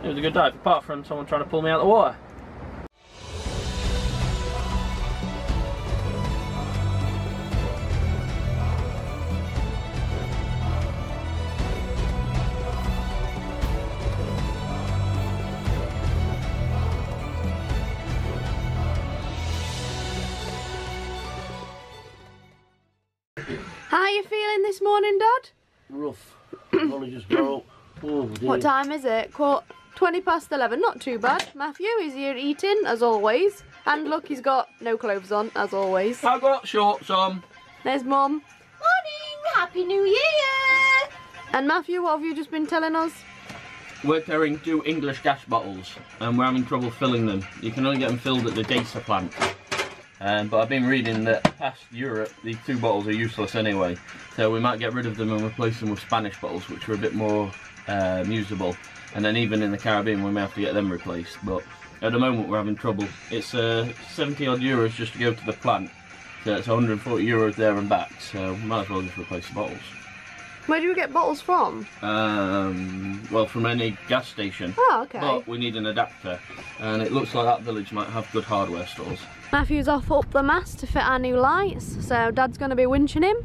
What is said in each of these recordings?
It was a good dive, apart from someone trying to pull me out of the water. How are you feeling this morning, Dad? Rough. I've only just got up. Oh, dear. What time is it? 11:20. Not too bad. Matthew is here eating, as always. And look, he's got no clothes on, as always. I've got shorts on. There's Mum. Morning! Happy New Year! And Matthew, what have you just been telling us? We're carrying 2 English gas bottles and we're having trouble filling them. You can only get them filled at the Dasa plant. But I've been reading that past Europe, these 2 bottles are useless anyway. So we might get rid of them and replace them with Spanish bottles, which are a bit more usable. And then even in the Caribbean, we may have to get them replaced. But at the moment, we're having trouble. It's 70 odd euros just to go to the plant. So it's 140 euros there and back. So we might as well just replace the bottles. Where do you get bottles from? Well, from any gas station. Oh, okay. But we need an adapter. And it looks like that village might have good hardware stores. Matthew's off up the mast to fit our new lights, so Dad's going to be winching him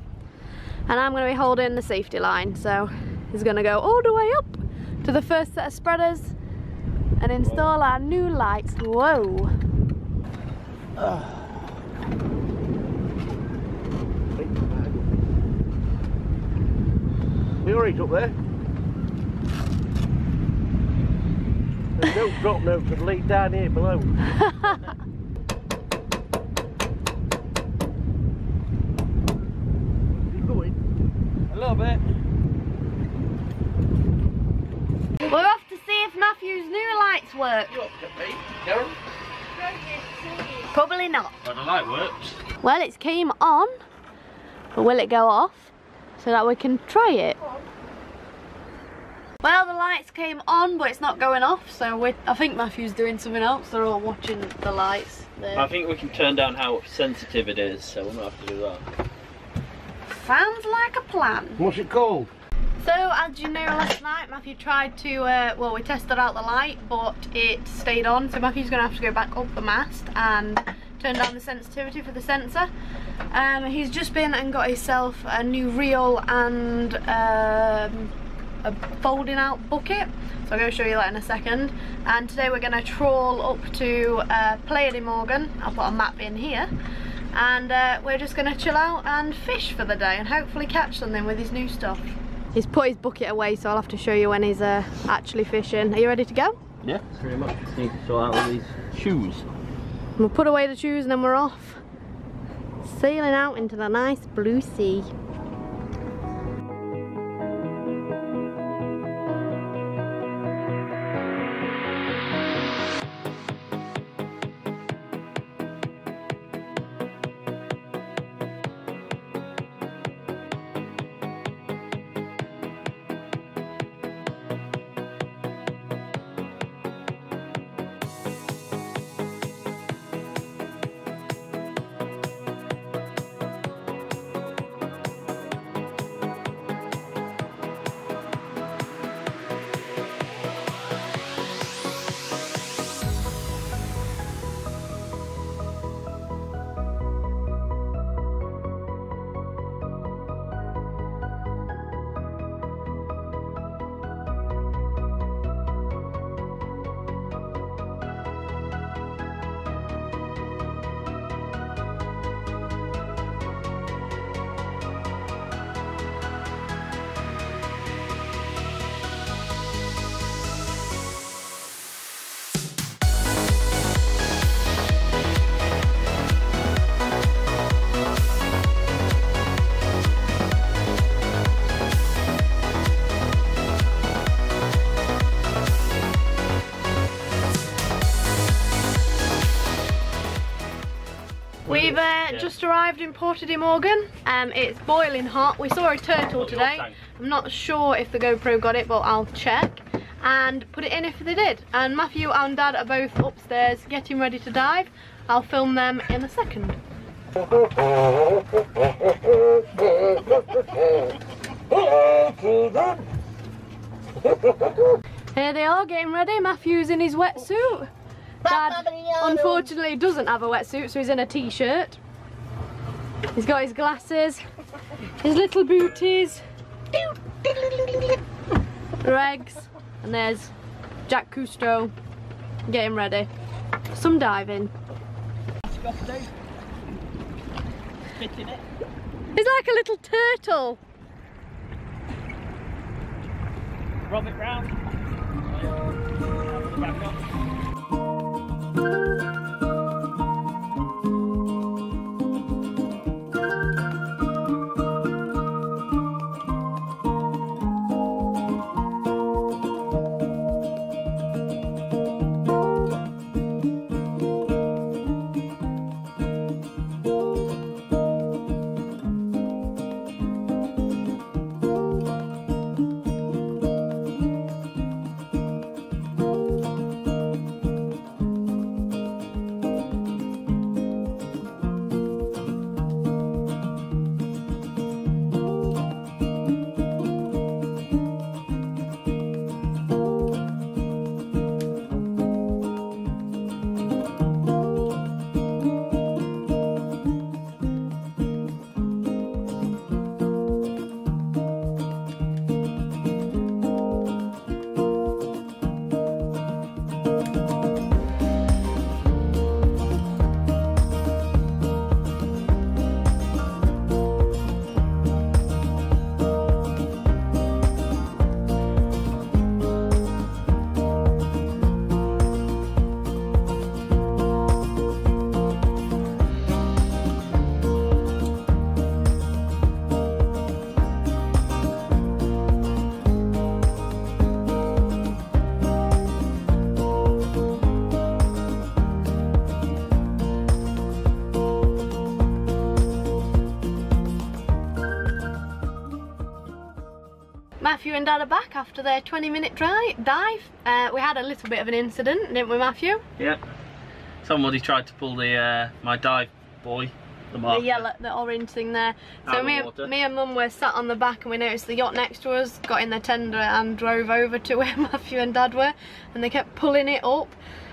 and I'm going to be holding the safety line, so he's going to go all the way up to the first set of spreaders and install our new lights. Whoa! You alright up there? There's no drop now to lead down here below. A little bit. We're off to see if Matthew's new lights work. Probably not. But the light works. Well, it's came on, but will it go off so that we can try it? Well, the lights came on, but it's not going off, so I think Matthew's doing something else. They're all watching the lights there. I think we can turn down how sensitive it is, so we'll not have to do that. Sounds like a plan. What's it called? So, as you know, last night Matthew tried to, well, we tested out the light, but it stayed on, so Matthew's going to have to go back up the mast and turn down the sensitivity for the sensor. He's just been and got himself a new reel and a folding out bucket, so I'm going to show you that in a second. And today we're going to trawl up to Playa de Morgan. I'll put a map in here. And we're just going to chill out and fish for the day and hopefully catch something with his new stuff. He's put his bucket away, so I'll have to show you when he's actually fishing. Are you ready to go? Yeah, pretty much. Just need to sort out all these shoes. We'll put away the shoes and then we're off. Sailing out into the nice blue sea. We've just arrived in Porto de Morgan. It's boiling hot. We saw a turtle today. I'm not sure if the GoPro got it, but I'll check and put it in if they did. And Matthew and Dad are both upstairs getting ready to dive. I'll film them in a second. Here they are getting ready. Matthew's in his wetsuit. Dad unfortunately doesn't have a wetsuit, so he's in a t-shirt. He's got his glasses, his little booties, Regs, and there's Jack Cousteau getting ready. Some diving. He's like a little turtle. Rub it round. Back up. Matthew and Dad are back after their 20-minute dive. We had a little bit of an incident, didn't we, Matthew? Yep. Somebody tried to pull the my dive buoy. The yellow, the orange thing there. So me and Mum were sat on the back and we noticed the yacht next to us got in the tender and drove over to where Matthew and Dad were, and they kept pulling it up,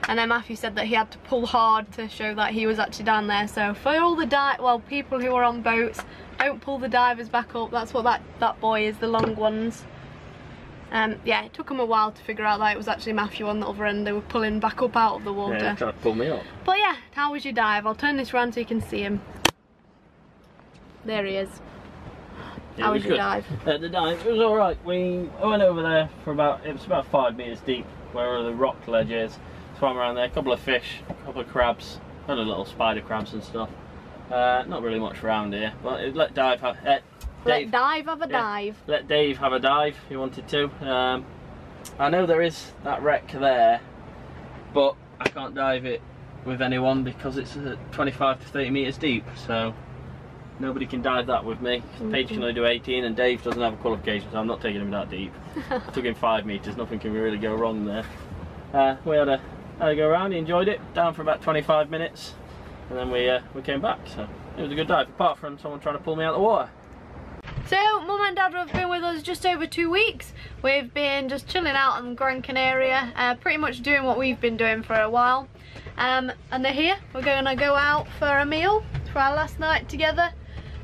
and then Matthew said that he had to pull hard to show that he was actually down there. So for all the people who are on boats, don't pull the divers back up. That's what that buoy is, the long ones. Yeah, it took them a while to figure out that it was actually Matthew on the other end. They were pulling back up out of the water. Yeah, trying to pull me up. But yeah, how was your dive? I'll turn this around so you can see him. There he is. Yeah, how was your dive? The dive, it was alright. I went over there for it was about 5 metres deep, where the rock ledge is. Swam around there, a couple of fish, a couple of crabs, had a little spider crabs and stuff. Not really much around here, but let Dave have a dive. Let Dave have a dive if he wanted to. I know there is that wreck there, but I can't dive it with anyone because it's 25 to 30 metres deep, so nobody can dive that with me. Paige can only do 18 and Dave doesn't have a qualification, so I'm not taking him that deep. Took him 5 metres, nothing can really go wrong there. We had a go around, he enjoyed it, down for about 25 minutes, and then we came back, so it was a good dive, apart from someone trying to pull me out of the water. So Mum and Dad have been with us just over 2 weeks. We've been just chilling out on Gran Canaria, pretty much doing what we've been doing for a while. And they're here. We're going to go out for a meal for our last night together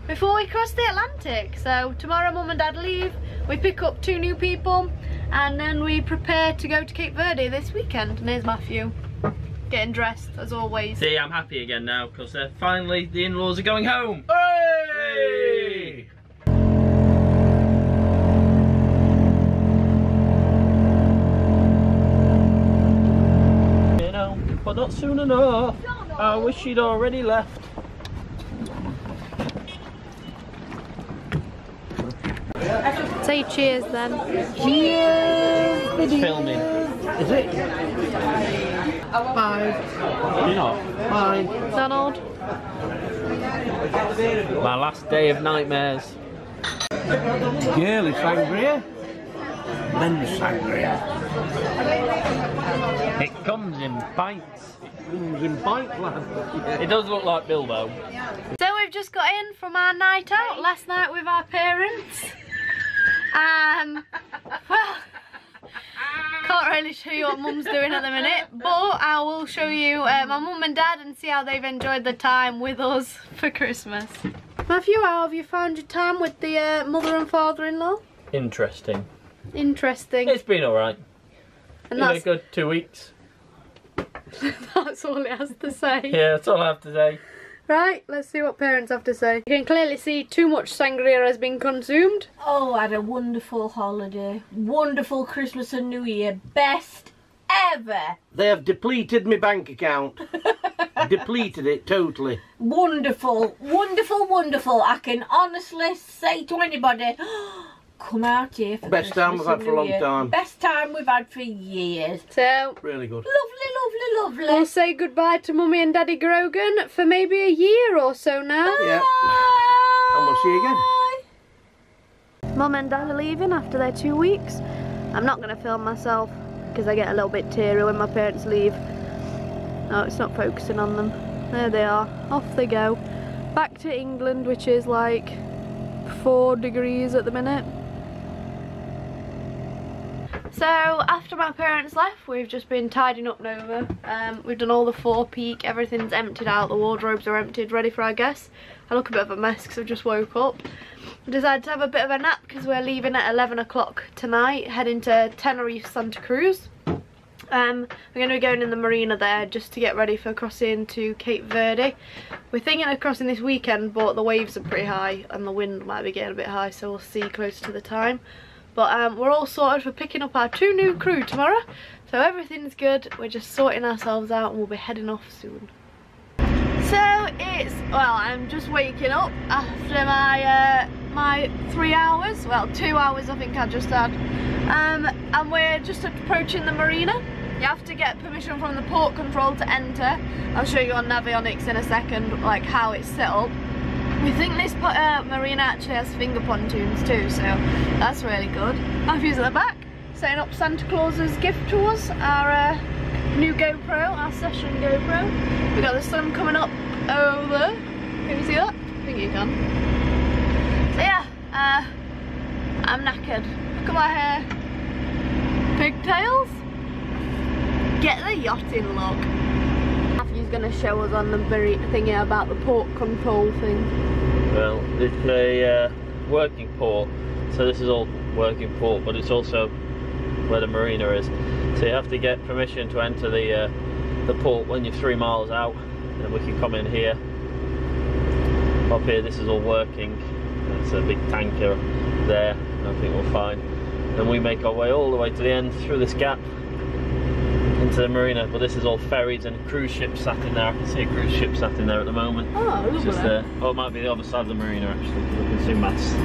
before we cross the Atlantic. So tomorrow Mum and Dad leave, we pick up 2 new people, and then we prepare to go to Cape Verde this weekend. And here's Matthew, getting dressed as always. See, I'm happy again now because finally the in-laws are going home. Hey! You know, but not soon enough. I wish she'd already left. Say cheers then. Cheers! It's filming. Is it? 5. You're not? Fine. Donald. My last day of nightmares. Girly sangria. Men's sangria. It comes in pints. It comes in pint, lad. It does look like Bilbo. So we've just got in from our night out last night with our parents. Well, can't really show you what Mum's doing at the minute, but I will show you my mum and dad and see how they've enjoyed the time with us for Christmas. Matthew, how have you found your time with the mother and father-in-law? Interesting. Interesting. It's been alright. And Been a that's, good 2 weeks. that's all it has to say. Yeah, that's all I have to say. Right, let's see what parents have to say. You can clearly see too much sangria has been consumed. Oh, I had a wonderful holiday. Wonderful Christmas and New Year. Best ever. They have depleted my bank account. Depleted it totally. Wonderful, wonderful, wonderful. I can honestly say to anybody, come out here for Best time we've had for a long time. Best time we've had for years. So, Really good. Lovely, lovely, lovely. we'll say goodbye to Mummy and Daddy Grogan for maybe a year or so now. Yeah. And we'll see you again. Mum and Dad are leaving after their 2 weeks. I'm not going to film myself because I get a little bit teary when my parents leave. No, it's not focusing on them. There they are. Off they go. Back to England, which is like 4 degrees at the minute. So after my parents left, we've just been tidying up Nova. We've done all the forepeak, everything's emptied out, the wardrobes are emptied, ready for our guests. I look a bit of a mess because I've just woke up. I decided to have a bit of a nap because we're leaving at 11 o'clock tonight, heading to Tenerife, Santa Cruz. We're going to be going in the marina there just to get ready for crossing to Cape Verde. We're thinking of crossing this weekend, but the waves are pretty high and the wind might be getting a bit high, so we'll see closer to the time. But we're all sorted for picking up our 2 new crew tomorrow, so everything's good. We're just sorting ourselves out and we'll be heading off soon. So it's, well, I'm just waking up after my 3 hours, well 2 hours I think I just had, and we're just approaching the marina. You have to get permission from the port control to enter. I'll show you on Navionics in a second, like how it's set up. We think this marina actually has finger pontoons too, so that's really good. Matthew's at the back, setting up Santa Claus's gift to us, our new GoPro, our session GoPro. We got the sun coming up over there. Can you see that? I think you can. So yeah, I'm knackered. Look at my hair. Pigtails. Get the yachting look. Matthew's gonna show us on the thingy about the port control thing. Well, it's a working port, so this is all working port, but it's also where the marina is. So you have to get permission to enter the port when you're 3 miles out, and we can come in here. Up here, this is all working. There's a big tanker there, I think we're fine. Then we make our way all the way to the end through this gap into the marina, but this is all ferries and cruise ships sat in there. I can see a cruise ship sat in there at the moment. Oh, lovely. It's just there. Oh, it might be the other side of the marina actually, because I can see masts.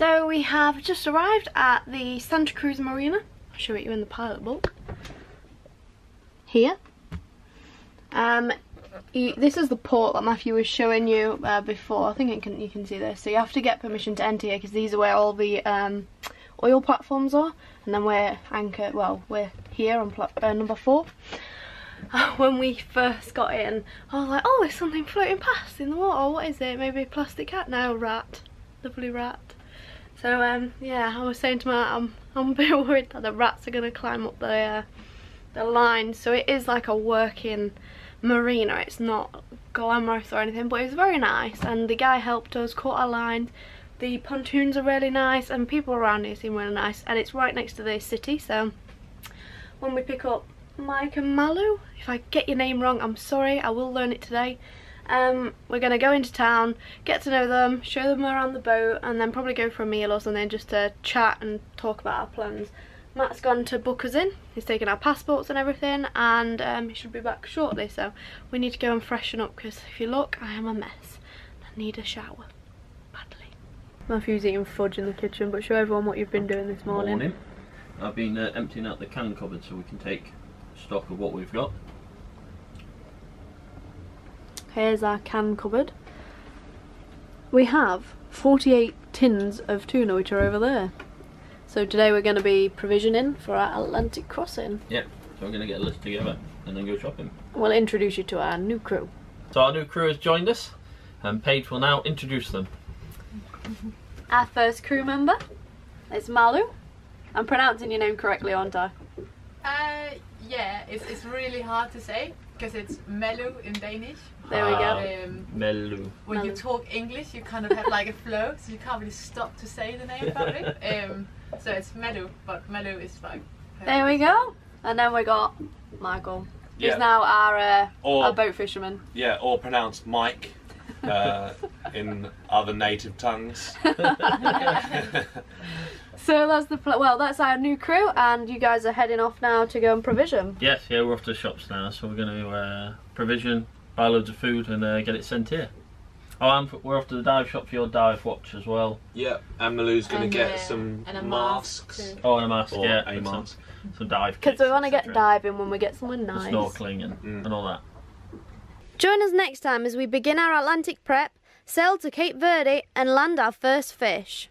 So we have just arrived at the Santa Cruz Marina. I'll show it you in the pilot book. Here. This is the port that Matthew was showing you before. I think you can see this. So you have to get permission to enter here because these are where all the oil platforms are, and then we're anchored. Well, we're here on number 4. When we first got in, I was like, "Oh, there's something floating past in the water. What is it? Maybe a plastic cat? No, rat. Lovely rat." So yeah, I was saying to Matt, I'm a bit worried that the rats are gonna climb up the line. So it is like a working marina. It's not glamorous or anything, but it's very nice. And the guy helped us cut our lines. The pontoons are really nice, and people around here seem really nice. And it's right next to the city. So when we pick up Mike and Malu, if I get your name wrong, I'm sorry. I will learn it today. We're going to go into town, get to know them, show them around the boat, and then probably go for a meal or something just to chat and talk about our plans. Matt's gone to book us in. He's taken our passports and everything, and he should be back shortly, so we need to go and freshen up because if you look, I am a mess. I need a shower badly. Matthew's eating fudge in the kitchen, but show everyone what you've been doing this morning. I've been emptying out the can cupboard so we can take stock of what we've got. Here's our can cupboard. We have 48 tins of tuna which are over there. So today we're going to be provisioning for our Atlantic crossing. Yep, so we're going to get a list together and then go shopping. We'll introduce you to our new crew. So our new crew has joined us, and Paige will now introduce them. Our first crew member is Malu. I'm pronouncing your name correctly, aren't I? Yeah, it's really hard to say because it's Melu in Danish. There we go. Melu. When you talk English, you kind of have like a flow, so you can't really stop to say the name properly. So it's Melu, but Melu is like. There we go. And then we got Michael, who's Yeah. now our boat fisherman. Yeah, or pronounced Mike in other native tongues. So that's that's our new crew, and you guys are heading off now to go and provision. Yes, yeah, we're off to the shops now, so we're going to provision, buy loads of food, and get it sent here. Oh, and we're off to the dive shop for your dive watch as well. Yeah, and Malu's going to And, get some and a masks. mask too. Oh, and a mask, Or yeah. a and mask. Some dive Because kits, we want to get etc. diving when we get somewhere And nice. snorkeling and all that. Join us next time as we begin our Atlantic prep, sail to Cape Verde, and land our first fish.